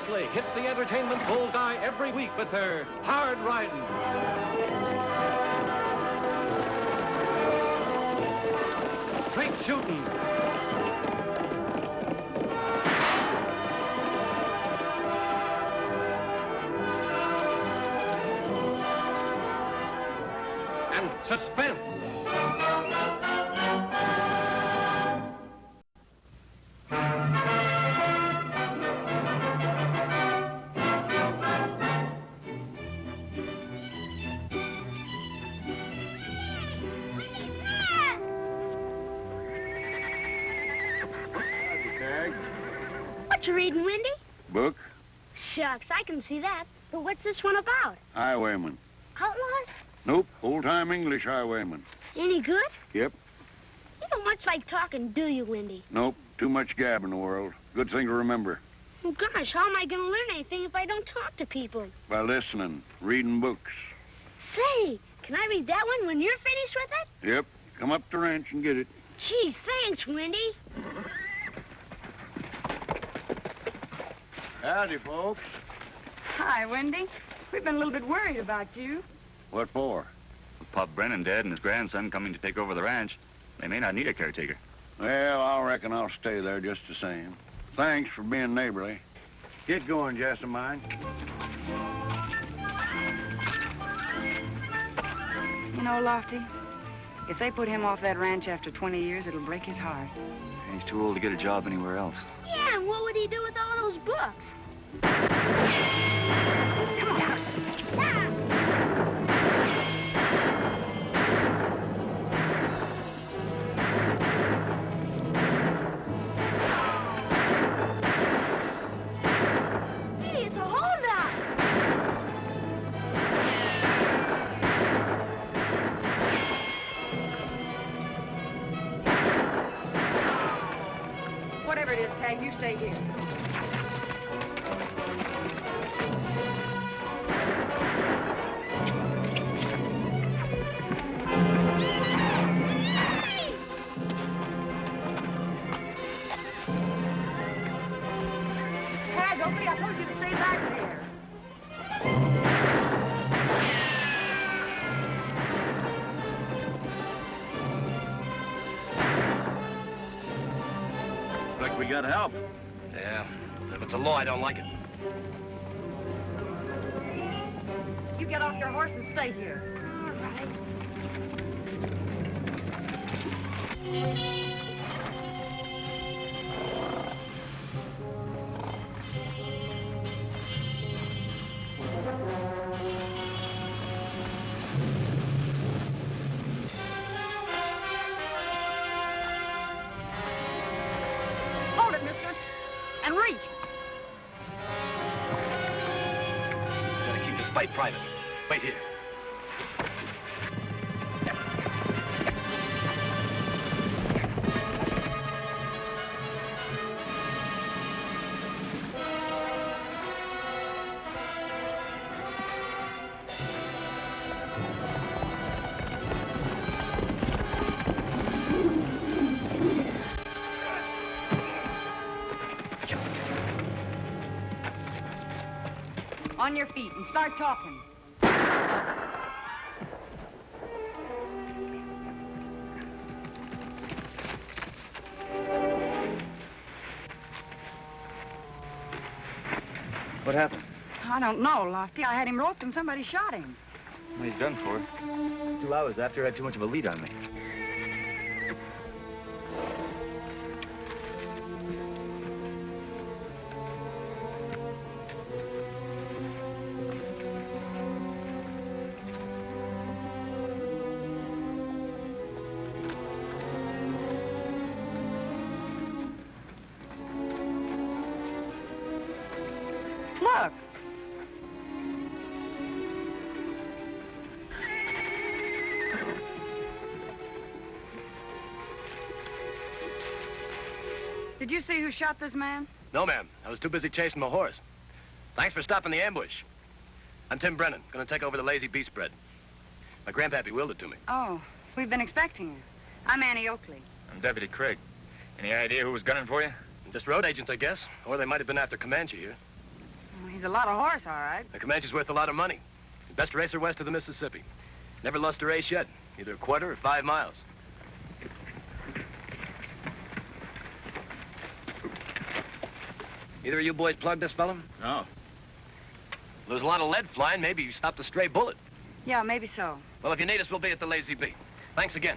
Oakley hits the entertainment bullseye every week with her hard riding. Straight shooting. And suspense. What you reading, Wendy? Book? Shucks, I can see that. But what's this one about? Highwayman. Outlaws? Nope, old-time English highwayman. Any good? Yep. You don't much like talking, do you, Wendy? Nope, too much gab in the world. Good thing to remember. Oh, gosh, how am I going to learn anything if I don't talk to people? By listening, reading books. Say, can I read that one when you're finished with it? Yep, come up to ranch and get it. Gee, thanks, Wendy. Howdy, folks. Hi, Wendy. We've been a little bit worried about you. What for? With Pop Brennan dead and his grandson coming to take over the ranch, they may not need a caretaker. Well, I reckon I'll stay there just the same. Thanks for being neighborly. Get going, Jessamine. You know, Lofty, if they put him off that ranch after 20 years, it'll break his heart. He's too old to get a job anywhere else. Yeah, and what would he do with all those books? Come on. Yeah. Hey, it's a holdup. Whatever it is, Tagg, you stay here. Tagg Oakley, I told you to stay back there. Like we got help. Yeah, if it's a law, I don't like it. You get off your horse and stay here. All right. Hold it, mister. And reach. Gotta keep this fight private. Wait here. On your feet and start talking. What happened? I don't know, Lofty. I had him roped and somebody shot him. Well, he's done for. 2 hours after I had too much of a lead on me. Look. Did you see who shot this man? No, ma'am. I was too busy chasing my horse. Thanks for stopping the ambush. I'm Tim Brennan, gonna take over the Lazy Beast spread. My grandpappy willed it to me. Oh, we've been expecting you. I'm Annie Oakley. I'm Deputy Craig. Any idea who was gunning for you? Just road agents, I guess. Or they might have been after Comanche here. Well, he's a lot of horse, all right. The Comanche's worth a lot of money. The best racer west of the Mississippi. Never lost a race yet, either a quarter or 5 miles. Either of you boys plugged this fella? No. There's a lot of lead flying. Maybe you stopped a stray bullet. Yeah, maybe so. Well, if you need us, we'll be at the Lazy Bee. Thanks again.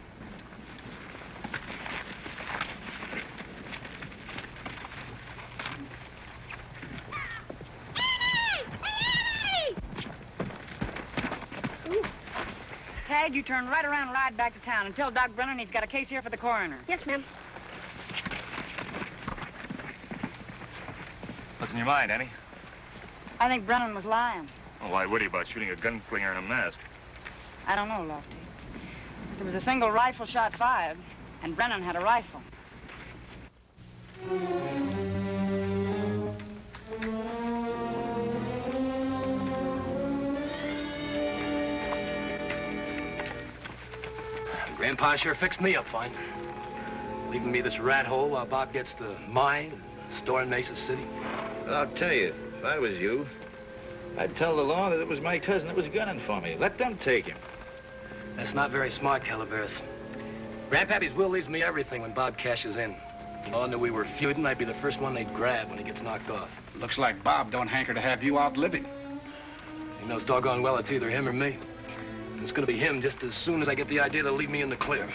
Tagg, you turn right around and ride back to town and tell Doc Brennan he's got a case here for the coroner. Yes, ma'am. What's in your mind, Annie? I think Brennan was lying. Oh, why would he about shooting a gunslinger in a mask? I don't know, Lofty. There was a single rifle shot fired, and Brennan had a rifle. Grandpa sure fixed me up fine. Leaving me this rat hole while Bob gets the mine and store in Mesa City. Well, I'll tell you, if I was you, I'd tell the law that it was my cousin that was gunning for me. Let them take him. That's not very smart, Calaveras. Grandpappy's will leaves me everything when Bob cashes in. If the law knew we were feuding, I'd be the first one they'd grab when he gets knocked off. Looks like Bob don't hanker to have you outlive him. He knows doggone well it's either him or me. And it's gonna be him just as soon as I get the idea to leave me in the clear.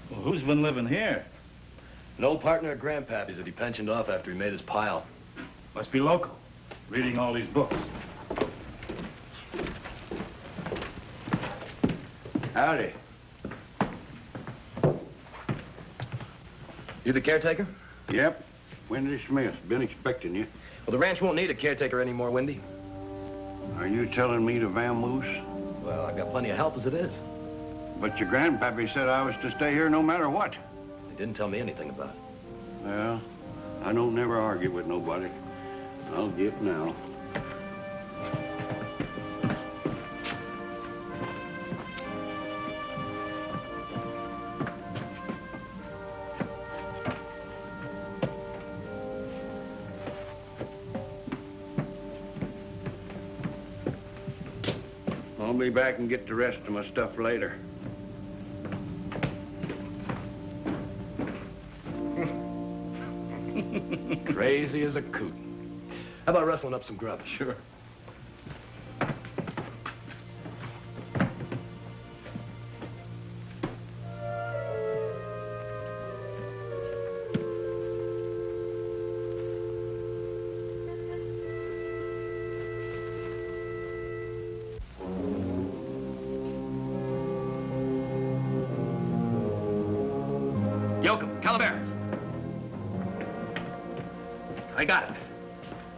Well, who's been living here? An old partner of Grandpappy's that he pensioned off after he made his pile. Must be local, reading all these books. Howdy. You the caretaker? Yep. Wendy Smith. Been expecting you. Well, the ranch won't need a caretaker anymore, Wendy. Are you telling me to vamoose? Well, I've got plenty of help as it is. But your grandpappy said I was to stay here no matter what. He didn't tell me anything about it. Well, I don't never argue with nobody. I'll get now. I'll be back and get the rest of my stuff later. Crazy as a coot. How about rustling up some grub? Sure. Yoakum, Calaveras. I got it.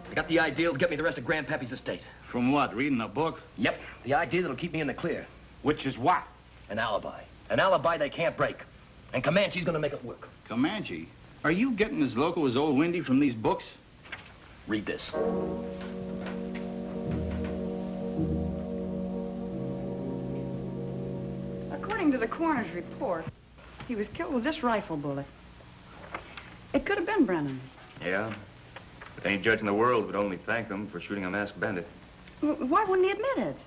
I got the idea that'll get me the rest of Grandpappy's estate. From what, reading a book? Yep, the idea that'll keep me in the clear. Which is what? An alibi. An alibi they can't break. And Comanche's gonna make it work. Comanche? Are you getting as local as old Wendy from these books? Read this. According to the coroner's report, he was killed with this rifle bullet. It could have been Brennan. Yeah. But any judge in the world would only thank them for shooting a masked bandit. Why wouldn't he admit it?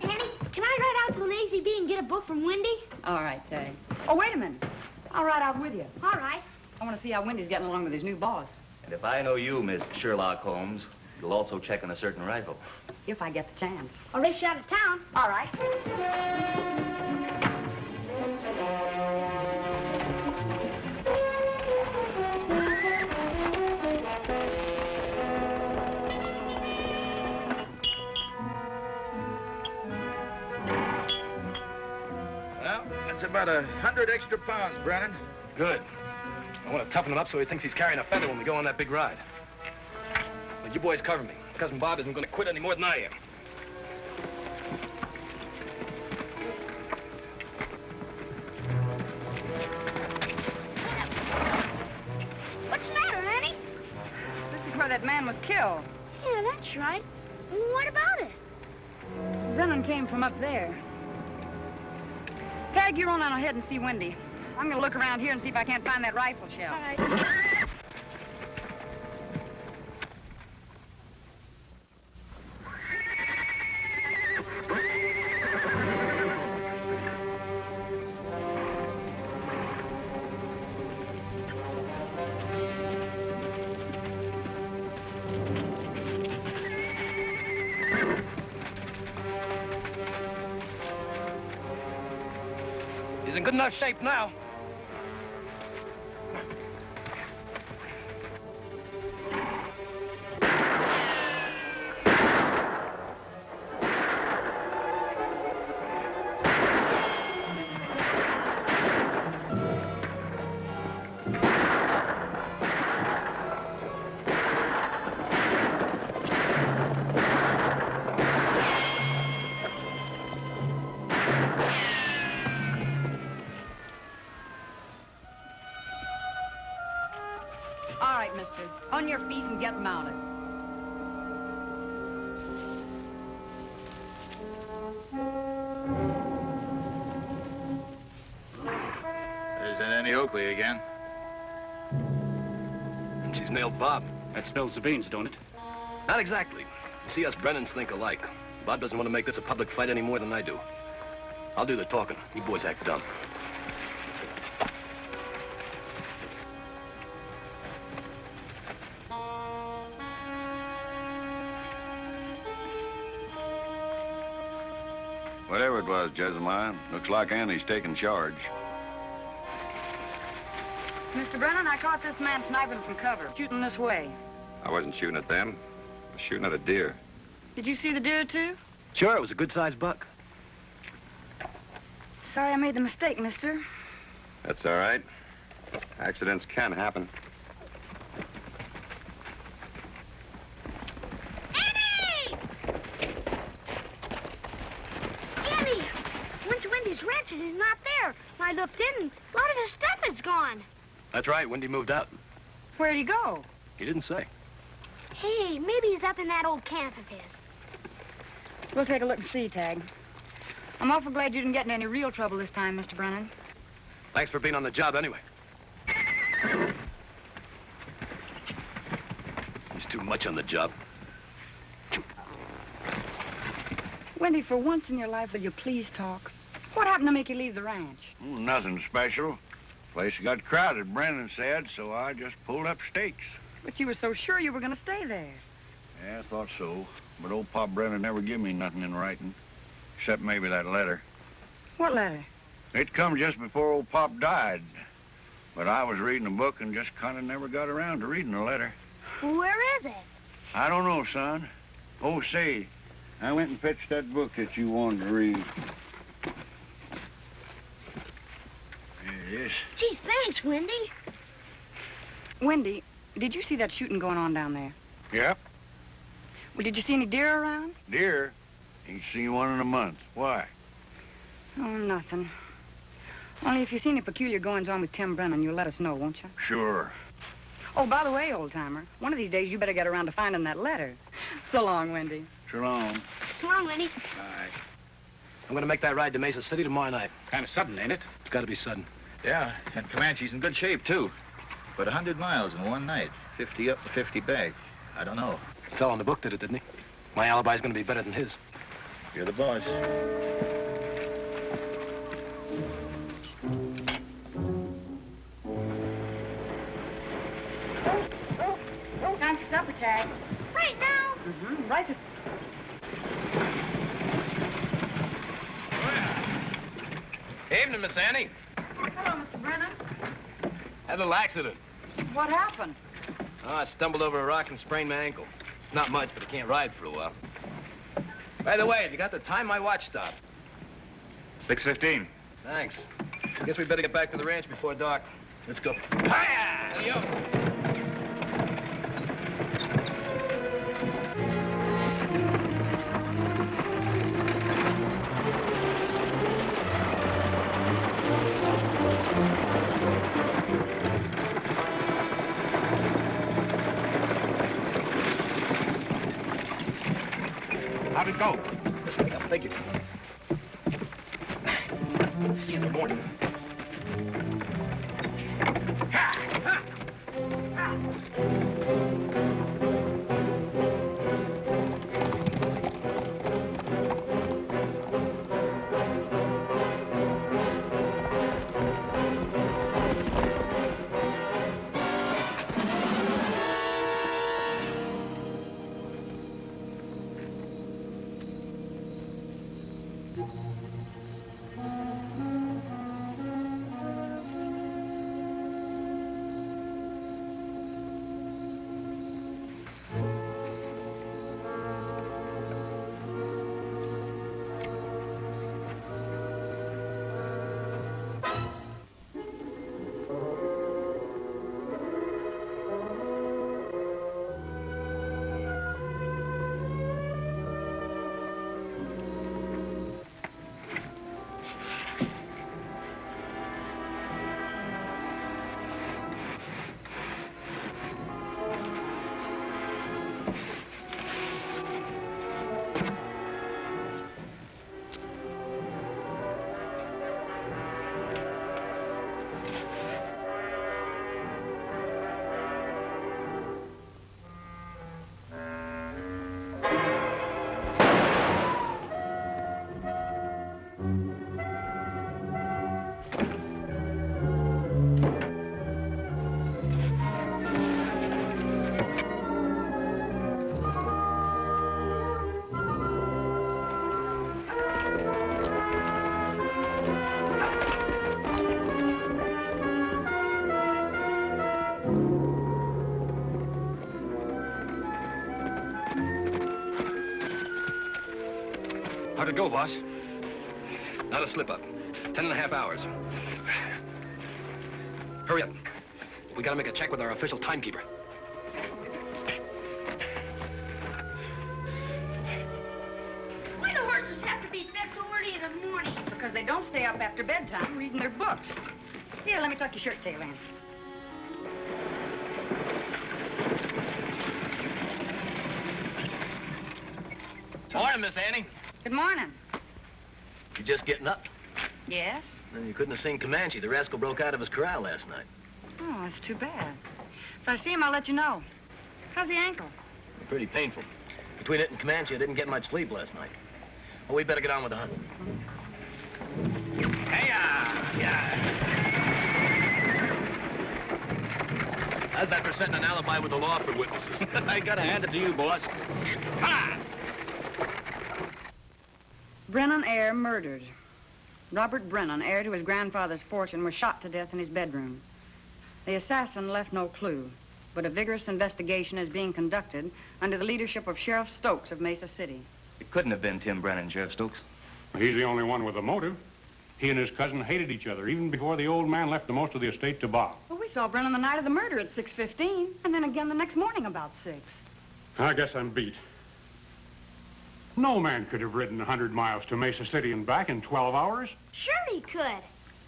Annie, can I ride out to the Lazy Bee and get a book from Wendy? All right, Tagg. Oh, wait a minute. I'll ride out with you. All right. I want to see how Wendy's getting along with his new boss. And if I know you, Miss Sherlock Holmes, you'll also check on a certain rifle. If I get the chance. I'll race you out of town. All right. Well, that's about 100 extra pounds, Brennan. Good. I want to toughen him up so he thinks he's carrying a feather when we go on that big ride. But you boys cover me. Cousin Bob isn't going to quit any more than I am. What's the matter, Annie? This is where that man was killed. Yeah, that's right. What about it? Brennan came from up there. Tagg, you run on ahead and see Wendy. I'm gonna look around here and see if I can't find that rifle shell. All right. He's in good enough shape now. All right, mister. On your feet and get mounted. There's Annie Oakley again. And she's nailed Bob. That spills the beans, don't it? Not exactly. You see, us Brennans think alike. Bob doesn't want to make this a public fight any more than I do. I'll do the talking. You boys act dumb. Whatever it was, Jessamine, looks like Annie's taking charge. Mr. Brennan, I caught this man sniping from cover, shooting this way. I wasn't shooting at them. I was shooting at a deer. Did you see the deer, too? Sure, it was a good-sized buck. Sorry I made the mistake, mister. That's all right. Accidents can happen. Annie! Went to Wendy's ranch and he's not there. I looked in and a lot of his stuff is gone. That's right, Wendy moved out. Where'd he go? He didn't say. Hey, maybe he's up in that old camp of his. We'll take a look and see, Tagg. I'm awful glad you didn't get in any real trouble this time, Mr. Brennan. Thanks for being on the job anyway. He's too much on the job. Wendy, for once in your life, will you please talk? What happened to make you leave the ranch? Nothing special. Place got crowded, Brennan said, so I just pulled up stakes. But you were so sure you were going to stay there. Yeah, I thought so. But old Pop Brennan never give me nothing in writing, except maybe that letter. What letter? It come just before old Pop died. But I was reading a book and just kind of never got around to reading the letter. Where is it? I don't know, son. Oh, say, I went and fetched that book that you wanted to read. There it is. Gee, thanks, Wendy. Wendy, did you see that shooting going on down there? Yep. Well, did you see any deer around? Deer? Ain't seen one in a month. Why? Oh, nothing. Only if you see any peculiar goings-on with Tim Brennan, you'll let us know, won't you? Sure. Oh, by the way, old-timer, one of these days you better get around to finding that letter. So long, Wendy. So long. So long, Wendy. Bye. I'm gonna make that ride to Mesa City tomorrow night. Kind of sudden, ain't it? It's gotta be sudden. Yeah, and Comanche's in good shape, too. But 100 miles in one night. 50 up to 50 back. I don't know. Fell on the book, did it, didn't he? My alibi's gonna be better than his. You're the boss. Time for supper, Tagg. Right now. Mm-hmm. Right this... Evening, Miss Annie. Hello, Mr. Brennan. Had a little accident. What happened? Oh, I stumbled over a rock and sprained my ankle. Not much, but I can't ride for a while. By the way, have you got the time my watch stopped? 6:15. Thanks. Guess we better get back to the ranch before dark. Let's go. Hiya! Adios. How'd it go? Just like I figured. See you in the morning. How'd it go, boss? Not a slip-up. 10.5 hours. Hurry up. We gotta make a check with our official timekeeper. Why do horses have to be fed so early in the morning? Because they don't stay up after bedtime reading their books. Here, let me tuck your shirt tail in. Morning, Miss Annie. Good morning. You just getting up? Yes? Then you couldn't have seen Comanche. The rascal broke out of his corral last night. Oh, that's too bad. If I see him, I'll let you know. How's the ankle? Pretty painful. Between it and Comanche, I didn't get much sleep last night. Well, we better get on with the hunt. Hey-ya! Yeah. How's that for setting an alibi with the law for witnesses? I gotta hand it to you, boss. Ha! Brennan heir murdered. Robert Brennan, heir to his grandfather's fortune, was shot to death in his bedroom. The assassin left no clue, but a vigorous investigation is being conducted under the leadership of Sheriff Stokes of Mesa City. It couldn't have been Tim Brennan, Sheriff Stokes. He's the only one with a motive. He and his cousin hated each other, even before the old man left the most of the estate to Bob. Well, we saw Brennan the night of the murder at 6:15, and then again the next morning about 6. I guess I'm beat. No man could have ridden 100 miles to Mesa City and back in 12 hours. Sure he could.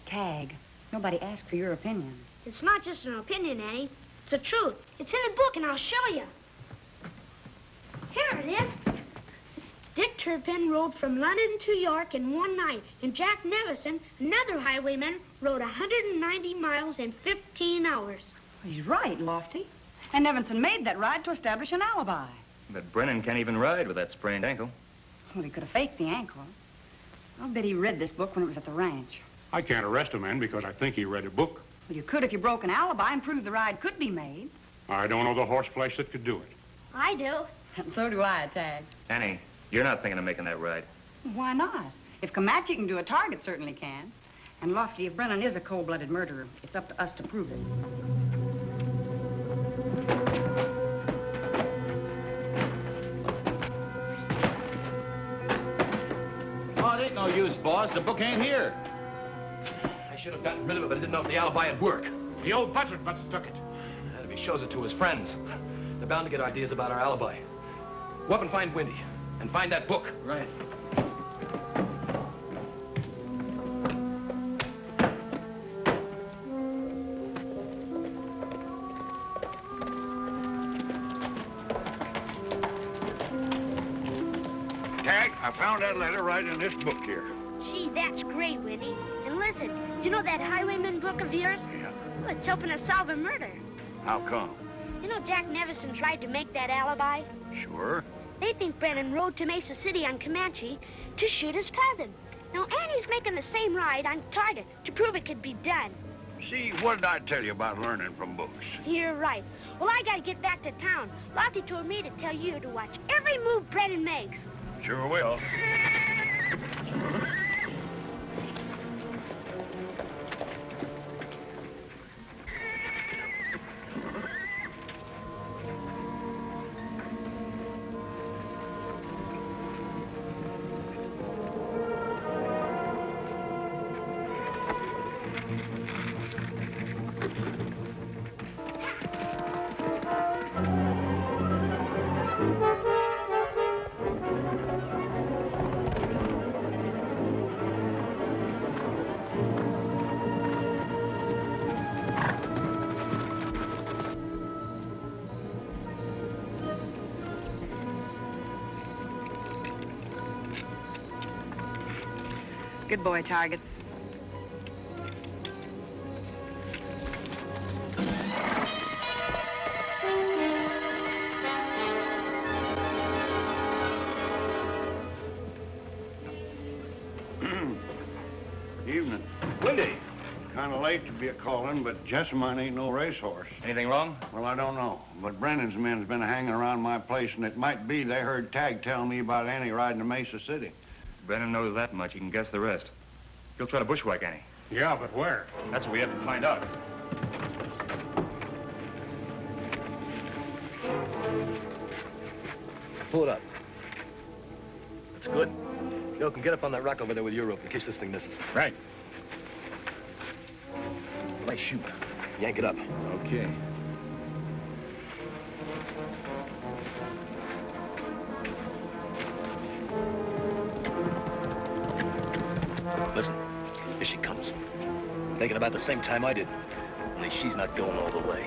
Tagg, nobody asked for your opinion. It's not just an opinion, Annie. It's the truth. It's in the book, and I'll show you. Here it is. Dick Turpin rode from London to York in one night, and Jack Nevison, another highwayman, rode 190 miles in 15 hours. He's right, Lofty. And Nevinson made that ride to establish an alibi. But Brennan can't even ride with that sprained ankle. Well, he could have faked the ankle. I'll bet he read this book when it was at the ranch. I can't arrest a man because I think he read a book. Well, you could if you broke an alibi and proved the ride could be made. I don't know the horse flesh that could do it. I do. And so do I, Tagg. Annie, you're not thinking of making that ride. Why not? If Comanche can do it, Target certainly can. And Lofty, if Brennan is a cold-blooded murderer, it's up to us to prove it. Oh, it ain't no use, boss. The book ain't here. I should have gotten rid of it, but I didn't know if the alibi would work. The old buzzard must have took it. And if he shows it to his friends, they're bound to get ideas about our alibi. Go up and find Wendy, and find that book. Right. I found that letter right in this book here. Gee, that's great, Wendy. And listen, you know that highwayman book of yours? Yeah. Well, it's helping us solve a murder. How come? You know Jack Nevison tried to make that alibi? Sure. They think Brennan rode to Mesa City on Comanche to shoot his cousin. Now, Annie's making the same ride on target to prove it could be done. See, what did I tell you about learning from books? You're right. Well, I gotta get back to town. Lottie told me to tell you to watch every move Brennan makes. Sure will. Good boy, Target. Evening. Wendy! Kind of late to be a-calling, but Jessamine ain't no racehorse. Anything wrong? Well, I don't know. But Brennan's men's been hanging around my place, and it might be they heard Tagg tell me about Annie riding to Mesa City. Brennan knows that much. He can guess the rest. He'll try to bushwhack Annie. Yeah, but where? That's what we have to find out. Pull it up. That's good. Bill, can get up on that rock over there with your rope in case this thing misses. Right. Nice shoot. Yank it up. Okay. Listen, here she comes. Thinking about the same time I did. Only she's not going all the way.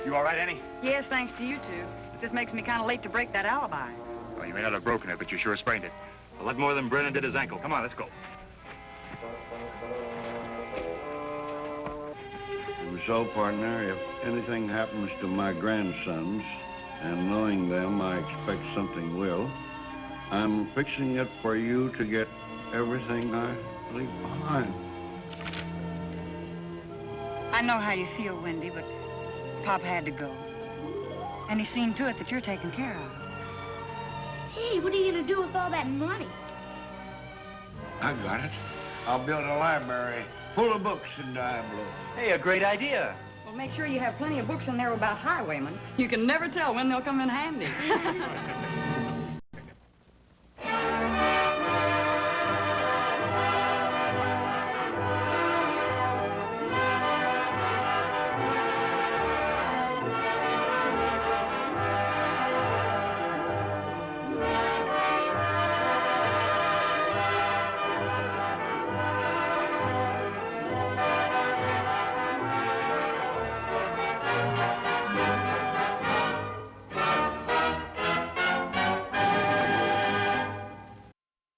You all right, Annie? Yes, thanks to you two. But this makes me kind of late to break that alibi. Well, you may not have broken it, but you sure sprained it. A lot more than Brennan did his ankle. Come on, let's go. And so, partner, if anything happens to my grandsons, and knowing them, I expect something will, I'm fixing it for you to get everything I leave behind. I know how you feel, Wendy, but Pop had to go. And he's seen to it that you're taken care of. Hey, what are you gonna do with all that money? I got it. I'll build a library full of books in Diablo. Hey, a great idea. Well, make sure you have plenty of books in there about highwaymen. You can never tell when they'll come in handy.